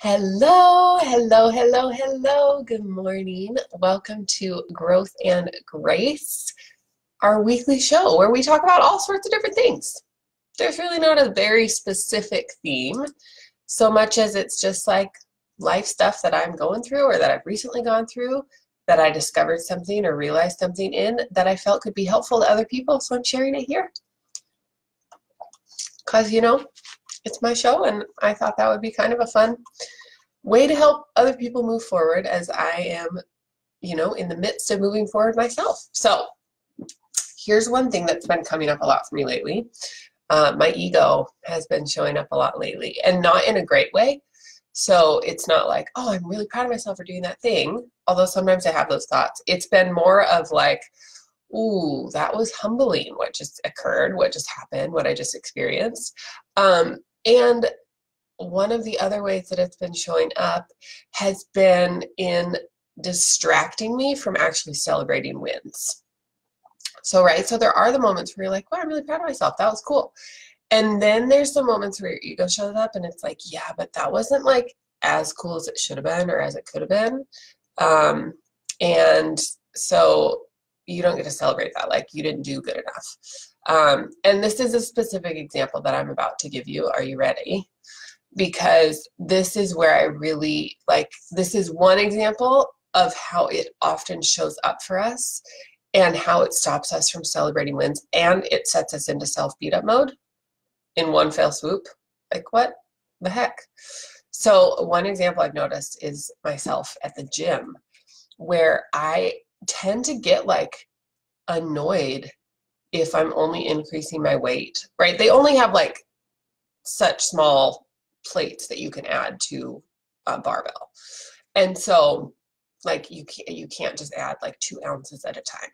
Hello, hello, hello, hello. Good morning. Welcome to Growth and Grace, our weekly show where we talk about all sorts of different things. There's really not a very specific theme, so much as it's just like life stuff that I'm going through or that I've recently gone through, that I discovered something or realized something in that I felt could be helpful to other people. So I'm sharing it here because, it's my show, and I thought that would be kind of a fun way to help other people move forward as I am, in the midst of moving forward myself. So here's one thing that's been coming up a lot for me lately. My ego has been showing up a lot lately, and not in a great way. So it's not like, oh, I'm really proud of myself for doing that thing, although sometimes I have those thoughts. It's been more of like, ooh, that was humbling, what just occurred, what just happened, what I just experienced. And one of the other ways that it's been showing up has been in distracting me from actually celebrating wins. So there are the moments where you're like, wow, I'm really proud of myself. That was cool. And then there's the moments where your ego shows up and it's like, yeah, but that wasn't like as cool as it should have been or as it could have been. And so you don't get to celebrate that. Like, you didn't do good enough. And this is a specific example that I'm about to give you. Are you ready? Because this is where I really this is one example of how it often shows up for us and how it stops us from celebrating wins, and it sets us into self-beat-up mode in one fell swoop. Like, what the heck? So one example I've noticed is myself at the gym, where I tend to get annoyed if I'm only increasing my weight, right? They only have such small plates that you can add to a barbell. And so you can't just add 2 ounces at a time.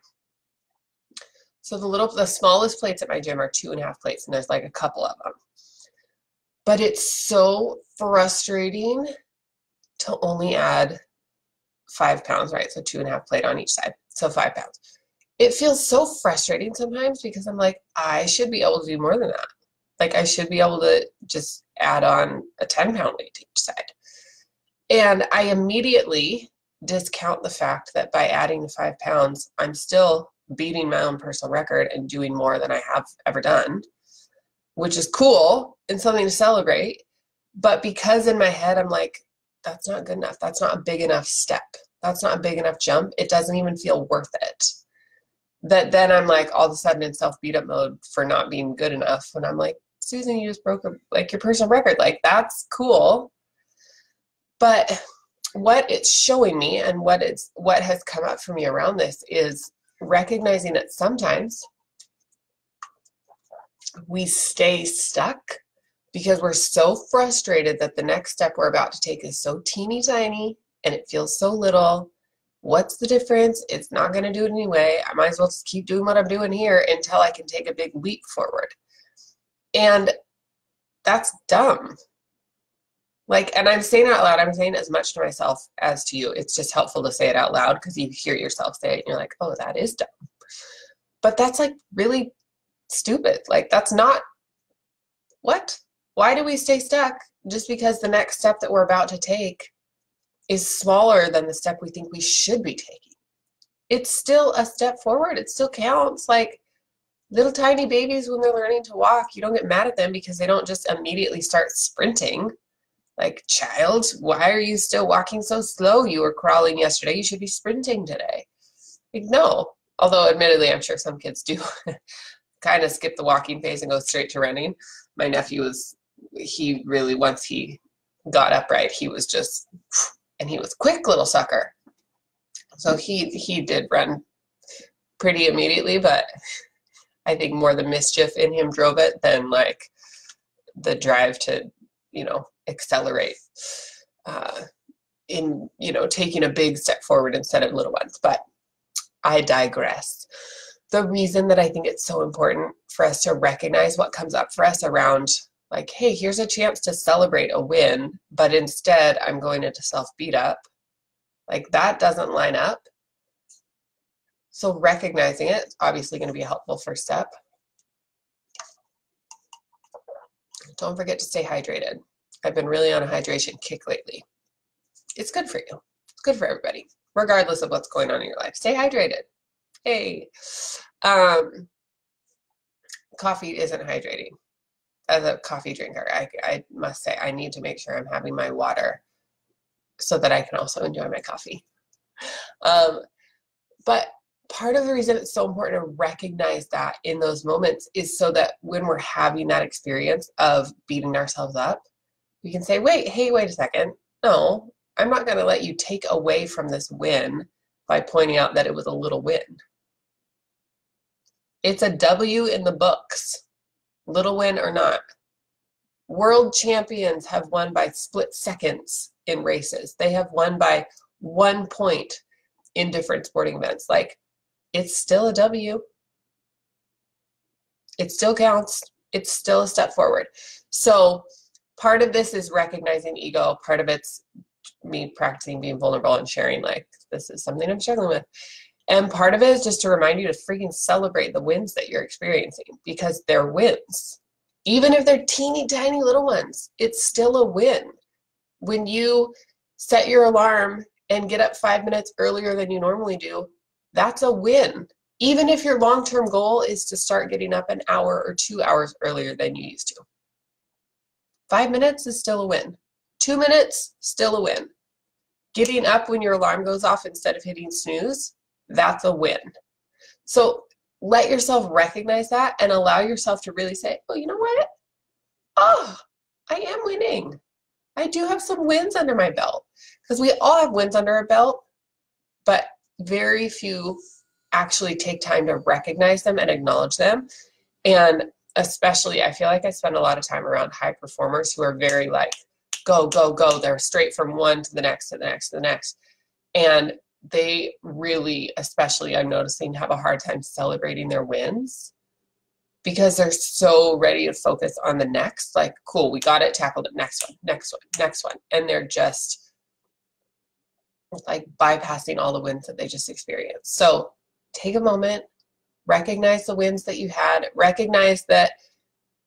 So the smallest plates at my gym are 2.5 plates, and there's a couple of them. But it's so frustrating to only add 5 pounds, right? So 2.5 plate on each side. So 5 pounds. It feels so frustrating sometimes because I'm like, I should be able to do more than that. I should be able to just add on a 10-pound weight to each side. And I immediately discount the fact that by adding the 5 pounds, I'm still beating my own personal record and doing more than I have ever done, which is cool and something to celebrate. But because in my head, I'm like, that's not good enough. That's not a big enough step. That's not a big enough jump. It doesn't even feel worth it. That then I'm all of a sudden in self-beat-up mode for not being good enough. And I'm like, Susan, you just broke your personal record. That's cool. But what it's showing me and what has come up for me around this is recognizing that sometimes we stay stuck because we're so frustrated that the next step we're about to take is so teeny tiny and it feels so little. What's the difference? It's not going to do it anyway. I might as well just keep doing what I'm doing here until I can take a big leap forward. And that's dumb. And I'm saying it out loud. I'm saying as much to myself as to you. It's just helpful to say it out loud because you hear yourself say it and you're like, oh, that is dumb. But that's really stupid. That's not what? Why do we stay stuck just because the next step that we're about to take is smaller than the step we think we should be taking? It's still a step forward. It still counts. Little tiny babies, when they're learning to walk, you don't get mad at them because they don't just immediately start sprinting. Child, why are you still walking so slow? You were crawling yesterday. You should be sprinting today. No. Although admittedly, I'm sure some kids do kind of skip the walking phase and go straight to running. My nephew he really, once he got upright, he was just, and he was quick little sucker. So he did run pretty immediately, but I think more the mischief in him drove it than the drive to, accelerate in, taking a big step forward instead of little ones. But I digress. The reason that I think it's so important for us to recognize what comes up for us around hey, here's a chance to celebrate a win, but instead I'm going into self-beat up. That doesn't line up. So recognizing it is obviously going to be a helpful first step. Don't forget to stay hydrated. I've been really on a hydration kick lately. It's good for you. It's good for everybody, regardless of what's going on in your life. Stay hydrated. Hey. Coffee isn't hydrating. As a coffee drinker, I must say I need to make sure I'm having my water so that I can also enjoy my coffee. But part of the reason it's so important to recognize that in those moments is so that when we're having that experience of beating ourselves up, we can say, wait a second. No, I'm not going to let you take away from this win by pointing out that it was a little win. It's a W in the books, little win or not. World champions have won by split seconds in races. They have won by 1 point in different sporting events. Like, it's still a W. It still counts. It's still a step forward. So part of this is recognizing ego. Part of it's me practicing being vulnerable and sharing, like, this is something I'm struggling with. And part of it is just to remind you to freaking celebrate the wins that you're experiencing, because they're wins. Even if they're teeny tiny little ones, it's still a win. When you set your alarm and get up 5 minutes earlier than you normally do, that's a win. Even if your long-term goal is to start getting up an hour or 2 hours earlier than you used to. 5 minutes is still a win. 2 minutes, still a win. Getting up when your alarm goes off instead of hitting snooze, that's a win. So let yourself recognize that and allow yourself to really say, oh, you know what? Oh, I am winning. I do have some wins under my belt. Because we all have wins under our belt, but very few actually take time to recognize them and acknowledge them. And especially, I feel like I spend a lot of time around high performers who are very like, go, go, go. They're straight from one to the next, to the next, to the next. And they really, especially I'm noticing, have a hard time celebrating their wins because they're so ready to focus on the next. Like, cool, we got it, tackled it, next one, next one, next one. And they're just like bypassing all the wins that they just experienced. So take a moment, recognize the wins that you had, recognize that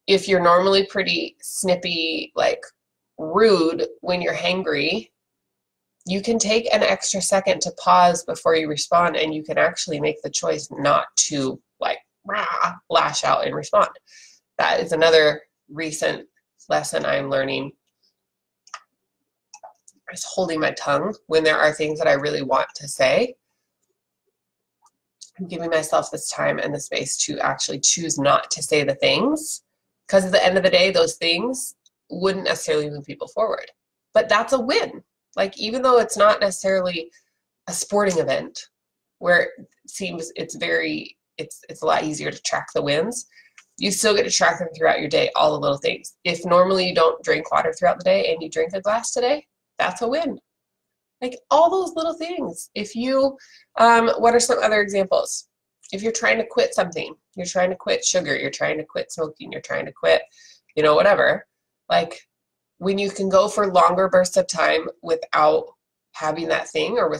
if you're normally pretty snippy, like rude when you're hangry, you can take an extra second to pause before you respond, and you can actually make the choice not to like lash out and respond. That is another recent lesson I'm learning, is holding my tongue when there are things that I really want to say. I'm giving myself this time and the space to actually choose not to say the things, because at the end of the day, those things wouldn't necessarily move people forward. But that's a win. Like, even though it's not necessarily a sporting event where it seems it's a lot easier to track the wins, you still get to track them throughout your day, all the little things. If normally you don't drink water throughout the day and you drink a glass today, that's a win. Like, all those little things. If you, what are some other examples? If you're trying to quit something, you're trying to quit sugar, you're trying to quit smoking, you're trying to quit, whatever, like, when you can go for longer bursts of time without having that thing or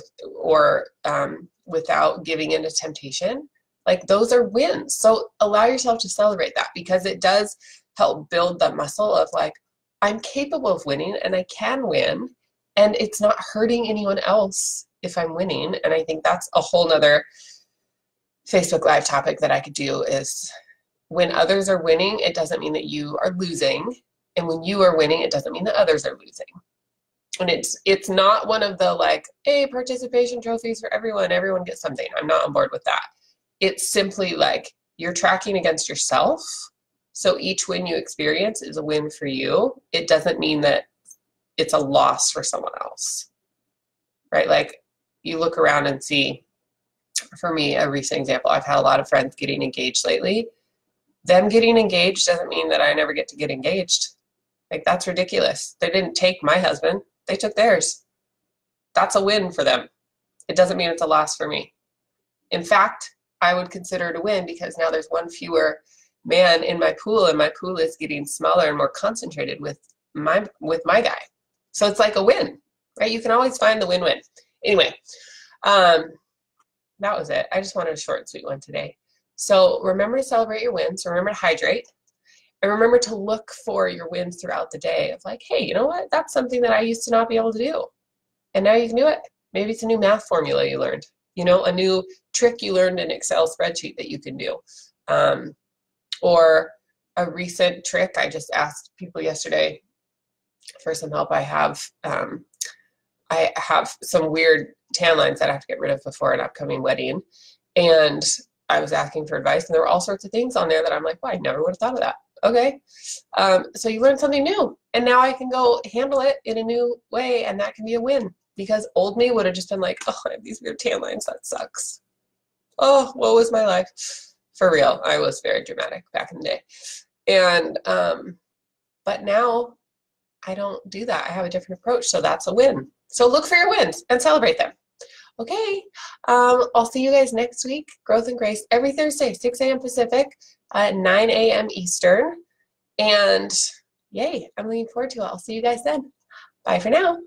without giving into temptation, like, those are wins. So allow yourself to celebrate that, because it does help build the muscle of like, I'm capable of winning and I can win, and it's not hurting anyone else if I'm winning. And I think that's a whole nother Facebook Live topic that I could do, is when others are winning, it doesn't mean that you are losing. And when you are winning, it doesn't mean that others are losing. And it's not one of the like, hey, participation trophies for everyone, everyone gets something. I'm not on board with that. It's simply like you're tracking against yourself. So each win you experience is a win for you. It doesn't mean that it's a loss for someone else, right? Like, you look around and see, for me, a recent example, I've had a lot of friends getting engaged lately. Them getting engaged doesn't mean that I never get to get engaged. Like, that's ridiculous. They didn't take my husband. They took theirs. That's a win for them. It doesn't mean it's a loss for me. In fact, I would consider it a win, because now there's one fewer man in my pool, and my pool is getting smaller and more concentrated with my guy. So it's like a win, right? You can always find the win-win. Anyway, that was it. I just wanted a short and sweet one today. So remember to celebrate your wins. Remember to hydrate. And remember to look for your wins throughout the day of like, hey, you know what? That's something that I used to not be able to do. And now you can do it. Maybe it's a new math formula you learned, you know, a new trick you learned in Excel spreadsheet that you can do. Or a recent trick. I just asked people yesterday for some help. I have some weird tan lines that I have to get rid of before an upcoming wedding. And I was asking for advice, and there were all sorts of things on there that I'm like, well, I never would have thought of that. Okay. So you learn something new, and now I can go handle it in a new way, and that can be a win, because old me would have just been like, oh, I have these weird tan lines. That sucks. Oh, what was my life? For real. I was very dramatic back in the day. And, but now I don't do that. I have a different approach. So that's a win. So look for your wins and celebrate them. Okay. I'll see you guys next week. Growth and Grace every Thursday, 6 a.m. Pacific, 9 a.m. Eastern. And yay, I'm looking forward to it. I'll see you guys then. Bye for now.